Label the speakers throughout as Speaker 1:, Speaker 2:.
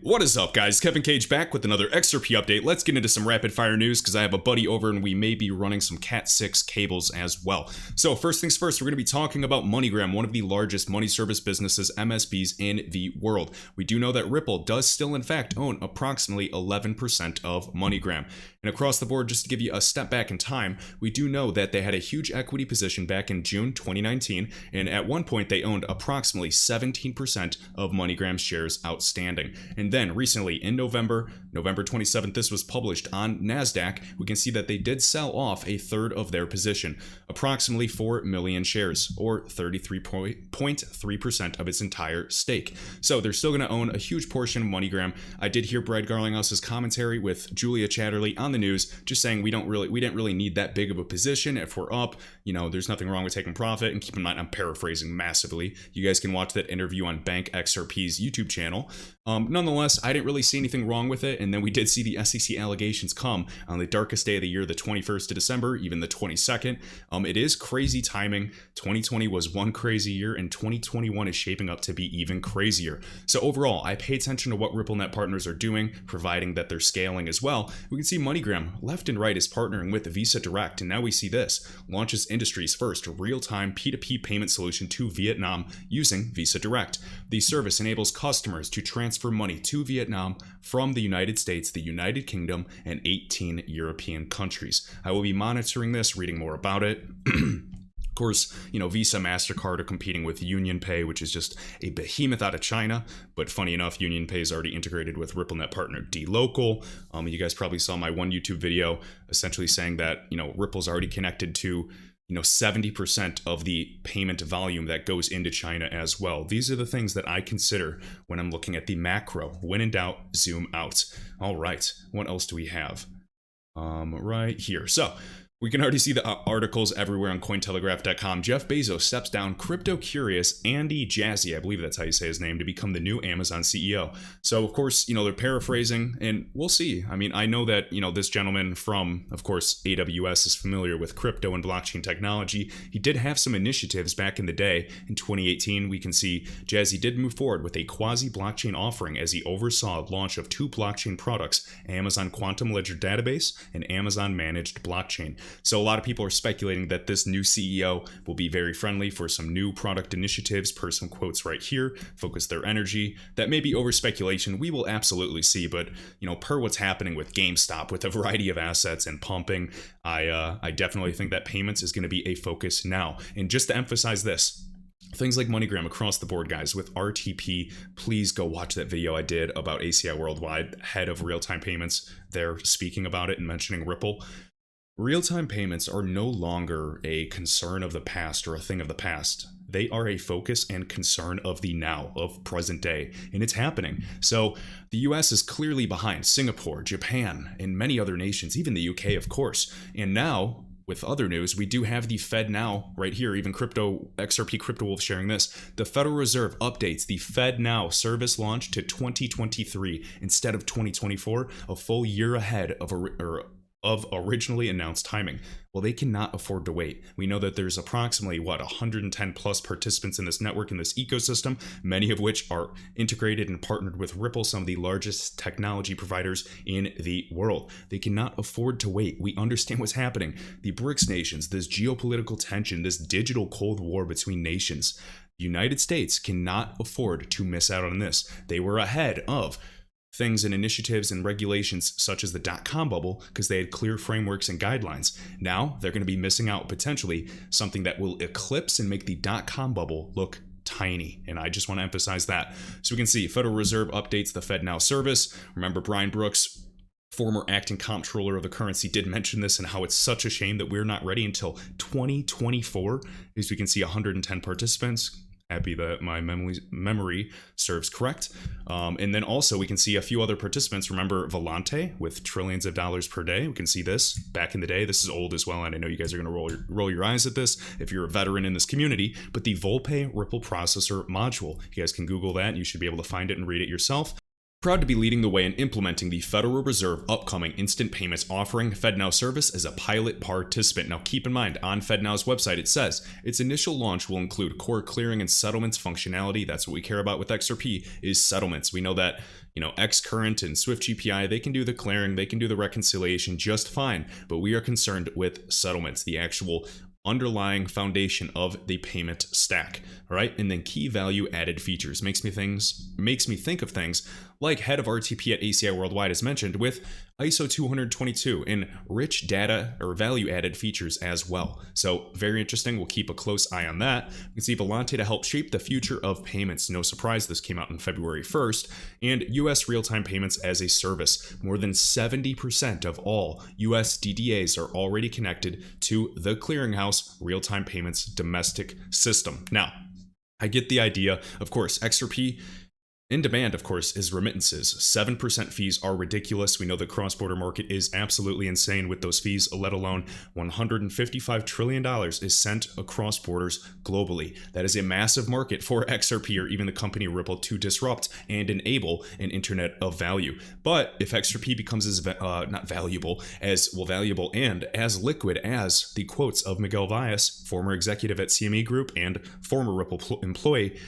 Speaker 1: What is up, guys? Kevin Cage back with another XRP update. Let's get into some rapid fire news because I have a buddy over and we may be running some Cat 6 cables as well. So first things first, we're going to be talking about Moneygram, one of the largest money service businesses, MSBs, in the world. We do know that Ripple does still in fact own approximately 11% of Moneygram. And across the board, just to give you a step back in time, we do know that they had a huge equity position back in June 2019, and at one point they owned approximately 17% of Moneygram shares outstanding. And then recently in November 27th, this was published on NASDAQ, we can see that they did sell off a third of their position, approximately 4 million shares, or 33.3% of its entire stake. So they're still going to own a huge portion of Moneygram. I did hear Brad Garlinghouse's commentary with Julia Chatterley on the news, just saying we didn't really need that big of a position. If we're up, there's nothing wrong with taking profit. And keep in mind, I'm paraphrasing massively. You guys can watch that interview on Bank XRP's YouTube channel. Nonetheless, I didn't really see anything wrong with it. And then we did see the SEC allegations come on the darkest day of the year, the 21st of December, even the 22nd. It is crazy timing. 2020 was one crazy year, and 2021 is shaping up to be even crazier. So overall, I pay attention to what RippleNet partners are doing, providing that they're scaling as well. We can see Moneygram left and right is partnering with Visa Direct, and now we see this launches industry's first real-time P2P payment solution to Vietnam using Visa Direct. The service enables customers to transfer money to Vietnam from the United States, the United Kingdom, and 18 European countries. I will be monitoring this, reading more about it. Of course, Visa, MasterCard are competing with UnionPay, which is just a behemoth out of China. But funny enough, UnionPay is already integrated with RippleNet partner dLocal. You guys probably saw my one YouTube video essentially saying that, Ripple's already connected to 70% of the payment volume that goes into China as well. These are the things that I consider when I'm looking at the macro. When in doubt, zoom out. All right, what else do we have? Right here. So we can already see the articles everywhere on Cointelegraph.com. Jeff Bezos steps down crypto curious Andy Jassy, I believe that's how you say his name, to become the new Amazon CEO. So, of course, they're paraphrasing, and we'll see. I mean, I know that, this gentleman from, of course, AWS is familiar with crypto and blockchain technology. He did have some initiatives back in the day. In 2018, we can see Jassy did move forward with a quasi-blockchain offering as he oversaw a launch of two blockchain products, Amazon Quantum Ledger Database and Amazon Managed Blockchain. So a lot of people are speculating that this new CEO will be very friendly for some new product initiatives, per some quotes right here, focus their energy. That may be over speculation. We will absolutely see. But, per what's happening with GameStop, with a variety of assets and pumping, I definitely think that payments is going to be a focus now. And just to emphasize this, things like Moneygram across the board, guys, with RTP, please go watch that video I did about ACI Worldwide, head of real-time payments. They're speaking about it and mentioning Ripple. Real-time payments are no longer a concern of the past or a thing of the past. They are a focus and concern of the now, of present day, and it's happening. So the US is clearly behind Singapore, Japan, and many other nations, even the UK, of course. And now, with other news, we do have the Fed now, right here, even XRP Crypto Wolf sharing this. The Federal Reserve updates the Fed Now service launch to 2023 instead of 2024, a full year ahead of originally announced timing. Well, they cannot afford to wait. We know that there's approximately, 110 plus participants in this network, in this ecosystem, many of which are integrated and partnered with Ripple, some of the largest technology providers in the world. They cannot afford to wait. We understand what's happening. The BRICS nations, this geopolitical tension, this digital Cold War between nations. The United States cannot afford to miss out on this. They were ahead of things and initiatives and regulations such as the dot-com bubble because they had clear frameworks and guidelines. Now they're going to be missing out potentially something that will eclipse and make the dot-com bubble look tiny. And I just want to emphasize that. So we can see Federal Reserve updates the Fed Now service. Remember, Brian Brooks, former acting comptroller of the currency, did mention this and how it's such a shame that we're not ready until 2024. As we can see, 110 participants. Happy that my memory serves correct. And then also we can see a few other participants. Remember Volante with trillions of dollars per day. We can see this back in the day. This is old as well, and I know you guys are going to roll your eyes at this if you're a veteran in this community. But the Volpe Ripple Processor module, you guys can Google that and you should be able to find it and read it yourself. Proud to be leading the way in implementing the Federal Reserve upcoming instant payments offering FedNow service as a pilot participant. Now keep in mind, on FedNow's website it says its initial launch will include core clearing and settlements functionality. That's what we care about with XRP, is settlements. We know that Xcurrent and Swift GPI, they can do the clearing, they can do the reconciliation just fine, but we are concerned with settlements, the actual underlying foundation of the payment stack. All right, and then key value added features makes me think of things like head of RTP at ACI Worldwide, as mentioned, with ISO 222 and rich data or value added features as well. So very interesting. We'll keep a close eye on that. We can see Volante to help shape the future of payments. No surprise, this came out on February 1st. And US real-time payments as a service. More than 70% of all US DDAs are already connected to the clearinghouse real-time payments domestic system. Now, I get the idea. Of course, XRP in demand, of course, is remittances. 7% fees are ridiculous. We know the cross-border market is absolutely insane with those fees, let alone $155 trillion is sent across borders globally. That is a massive market for XRP or even the company Ripple to disrupt and enable an internet of value. But if XRP becomes as valuable and as liquid as the quotes of Miguel Valles, former executive at CME Group and former Ripple employee,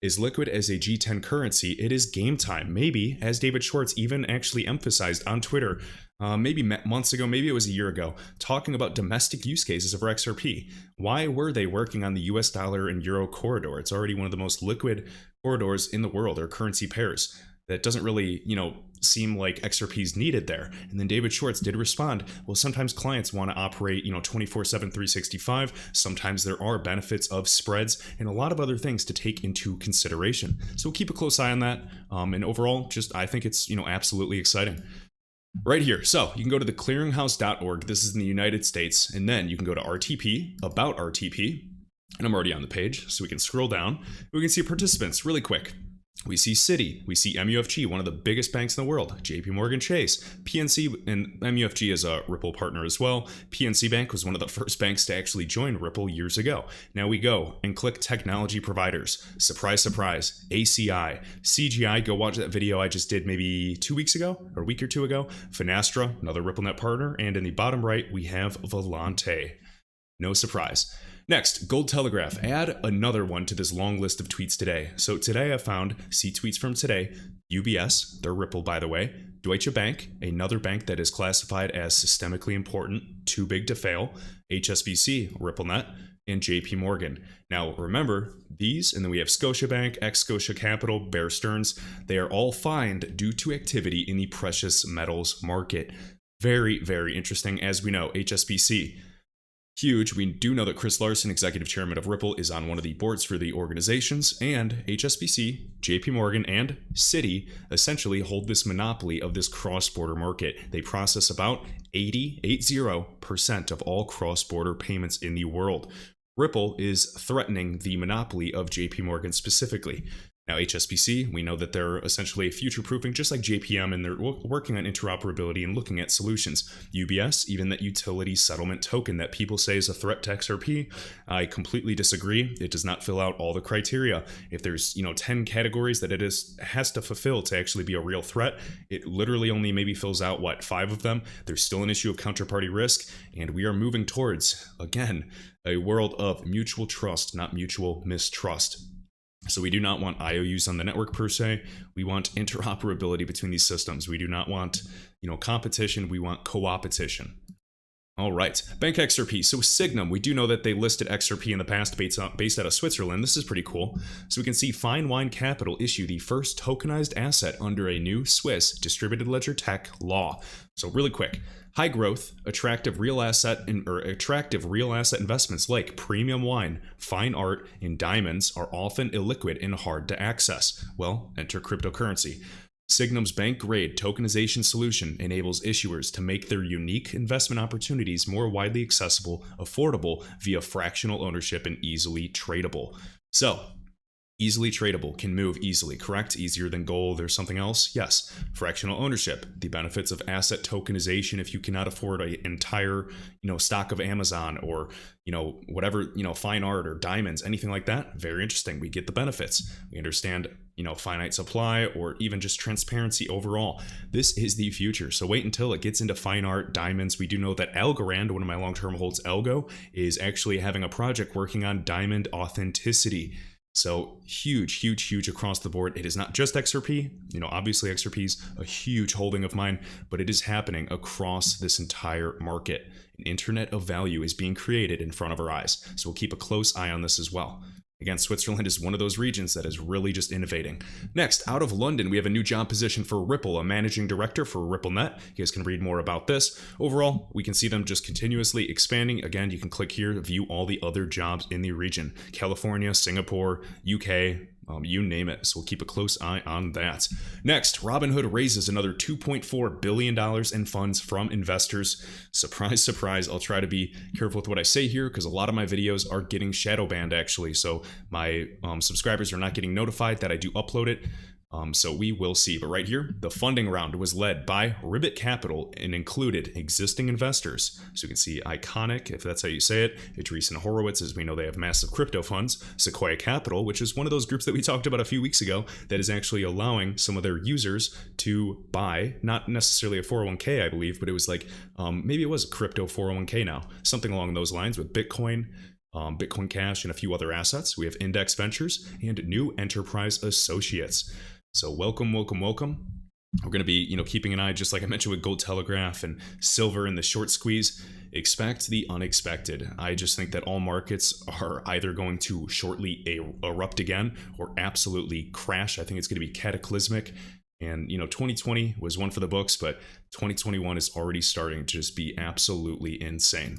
Speaker 1: is liquid as a G10 currency, it is game time. Maybe, as David Schwartz even actually emphasized on Twitter, maybe months ago, maybe it was a year ago, talking about domestic use cases of XRP. Why were they working on the US dollar and euro corridor? It's already one of the most liquid corridors in the world, or currency pairs. That doesn't really, seem like XRP is needed there. And then David Schwartz did respond, well, sometimes clients want to operate, 24/7, 365. Sometimes there are benefits of spreads and a lot of other things to take into consideration. So we'll keep a close eye on that. And overall, I think it's, absolutely exciting. Right here. So you can go to the clearinghouse.org. This is in the United States. And then you can go to RTP, about RTP. And I'm already on the page, so we can scroll down. We can see participants really quick. We see Citi, we see MUFG, one of the biggest banks in the world, JP Morgan Chase, PNC, and MUFG is a Ripple partner as well. PNC Bank was one of the first banks to actually join Ripple years ago. Now we go and click technology providers. Surprise, surprise, ACI, CGI, go watch that video I just did maybe 2 weeks ago, or a week or two ago. Finastra, another RippleNet partner, and in the bottom right, we have Volante. No surprise. Next, Gold Telegraph. Add another one to this long list of tweets today. So today I found, see tweets from today, UBS, they're Ripple by the way, Deutsche Bank, another bank that is classified as systemically important, too big to fail, HSBC, RippleNet, and JP Morgan. Now remember, these, and then we have Scotiabank, XRP, Bear Stearns, they are all fined due to activity in the precious metals market. Very, very interesting. As we know, HSBC, huge. We do know that Chris Larsen, executive chairman of Ripple, is on one of the boards for the organizations, and HSBC, JP Morgan, and Citi essentially hold this monopoly of this cross-border market. They process about 80% of all cross-border payments in the world. Ripple is threatening the monopoly of JP Morgan specifically. Now, HSBC, we know that they're essentially future-proofing, just like JPM, and they're working on interoperability and looking at solutions. UBS, even that utility settlement token that people say is a threat to XRP, I completely disagree. It does not fill out all the criteria. If there's, 10 categories that has to fulfill to actually be a real threat, it literally only maybe fills out, 5 of them. There's still an issue of counterparty risk, and we are moving towards, again, a world of mutual trust, not mutual mistrust. So we do not want IOUs on the network per se. We want interoperability between these systems. We do not want, competition. We want co-opetition. All right, Bank XRP. So Signum, we do know that they listed XRP in the past based out of Switzerland. This is pretty cool. So we can see Fine Wine Capital issue the first tokenized asset under a new Swiss distributed ledger tech law. So really quick, high growth, attractive real asset investments like premium wine, fine art, and diamonds are often illiquid and hard to access. Well, enter cryptocurrency. Signum's bank-grade tokenization solution enables issuers to make their unique investment opportunities more widely accessible, affordable via fractional ownership, and easily tradable. So, easily tradable, can move easily, correct? Easier than gold or something else? Yes. Fractional ownership, the benefits of asset tokenization if you cannot afford an entire, stock of Amazon or, whatever, fine art or diamonds, anything like that. Very interesting. We get the benefits. We understand, finite supply or even just transparency overall. This is the future. So wait until it gets into fine art, diamonds. We do know that Algorand, one of my long-term holds, Algo, is actually having a project working on diamond authenticity. So huge, huge, huge across the board. It is not just XRP. Obviously XRP is a huge holding of mine, but it is happening across this entire market. An internet of value is being created in front of our eyes. So we'll keep a close eye on this as well. Again, Switzerland is one of those regions that is really just innovating. Next, out of London, we have a new job position for Ripple, a managing director for RippleNet. You guys can read more about this. Overall, we can see them just continuously expanding. Again, you can click here to view all the other jobs in the region. California, Singapore, UK, you name it. So we'll keep a close eye on that. Next, Robinhood raises another $2.4 billion in funds from investors. Surprise, surprise. I'll try to be careful with what I say here because a lot of my videos are getting shadow banned actually. So my subscribers are not getting notified that I do upload it. So we will see. But right here, the funding round was led by Ribbit Capital and included existing investors. So you can see Iconic, if that's how you say it, Idris and Horowitz, as we know they have massive crypto funds, Sequoia Capital, which is one of those groups that we talked about a few weeks ago that is actually allowing some of their users to buy, not necessarily a 401k, I believe, but it was like, maybe it was a crypto 401k now, something along those lines with Bitcoin, Bitcoin Cash, and a few other assets. We have Index Ventures and New Enterprise Associates. So welcome, welcome, welcome. We're going to be, keeping an eye, just like I mentioned with Gold Telegraph and silver in the short squeeze. Expect the unexpected. I just think that all markets are either going to shortly erupt again or absolutely crash. I think it's going to be cataclysmic. And, 2020 was one for the books, but 2021 is already starting to just be absolutely insane.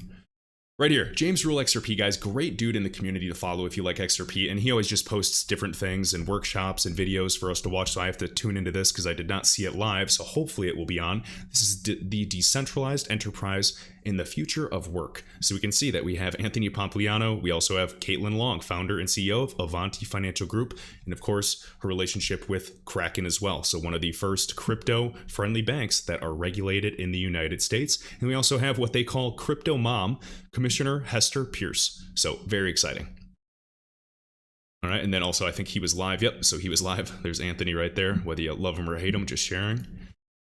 Speaker 1: Right here, James Rule XRP, guys, great dude in the community to follow if you like XRP, and he always just posts different things and workshops and videos for us to watch, so I have to tune into this because I did not see it live, so hopefully it will be on. This is the decentralized enterprise in the future of work. So we can see that we have Anthony Pompliano, we also have Caitlin Long, founder and CEO of Avanti Financial Group, and of course, her relationship with Kraken as well. So one of the first crypto-friendly banks that are regulated in the United States. And we also have what they call Crypto Mom, Commissioner Hester Pierce. So very exciting. All right, and then also I think he was live. Yep, so he was live. There's Anthony right there, whether you love him or hate him, just sharing.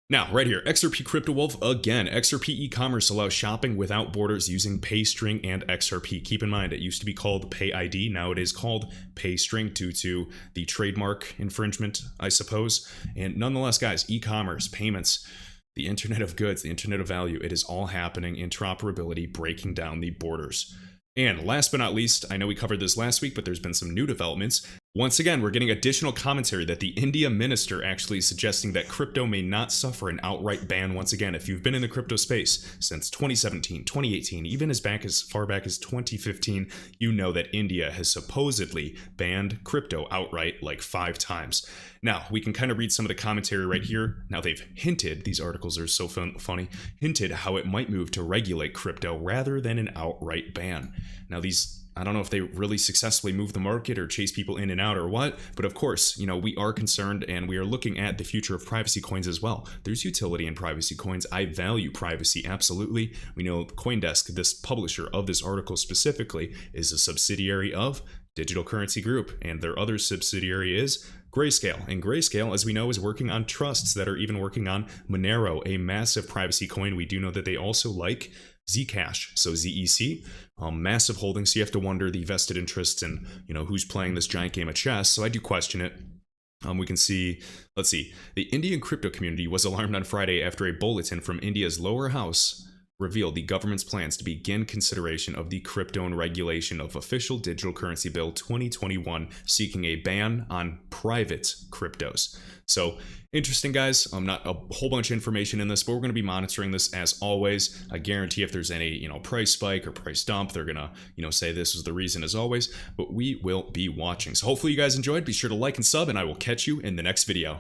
Speaker 1: Now, right here, XRP Crypto Wolf again. XRP e-commerce allows shopping without borders using PayString and XRP. Keep in mind, it used to be called PayID. Now it is called PayString due to the trademark infringement, I suppose. And nonetheless, guys, e-commerce, payments, the internet of goods, the internet of value, it is all happening. Interoperability, breaking down the borders. And last but not least, I know we covered this last week, but there's been some new developments. Once again, we're getting additional commentary that the India minister actually is suggesting that crypto may not suffer an outright ban once again. If you've been in the crypto space since 2017, 2018, even as far back as 2015, you know that India has supposedly banned crypto outright like 5 times. Now, we can kind of read some of the commentary right here. Now, they've hinted, these articles are so funny, hinted how it might move to regulate crypto rather than an outright ban. Now, I don't know if they really successfully move the market or chase people in and out or what, but of course, we are concerned and we are looking at the future of privacy coins as well. There's utility in privacy coins. I value privacy, absolutely. We know CoinDesk, this publisher of this article specifically, is a subsidiary of Digital Currency Group, and their other subsidiary is Grayscale. And Grayscale, as we know, is working on trusts that are even working on Monero, a massive privacy coin. We do know that they also like Zcash, so ZEC, massive holdings. So you have to wonder the vested interests and who's playing this giant game of chess. So I do question it. We can see, let's see, the Indian crypto community was alarmed on Friday after a bulletin from India's lower house revealed the government's plans to begin consideration of the crypto and regulation of official digital currency bill 2021, seeking a ban on private cryptos. So interesting, guys. Not a whole bunch of information in this, but we're going to be monitoring this as always. I guarantee if there's any, price spike or price dump, they're going to, say this is the reason as always, but we will be watching. So hopefully you guys enjoyed. Be sure to like and sub, and I will catch you in the next video.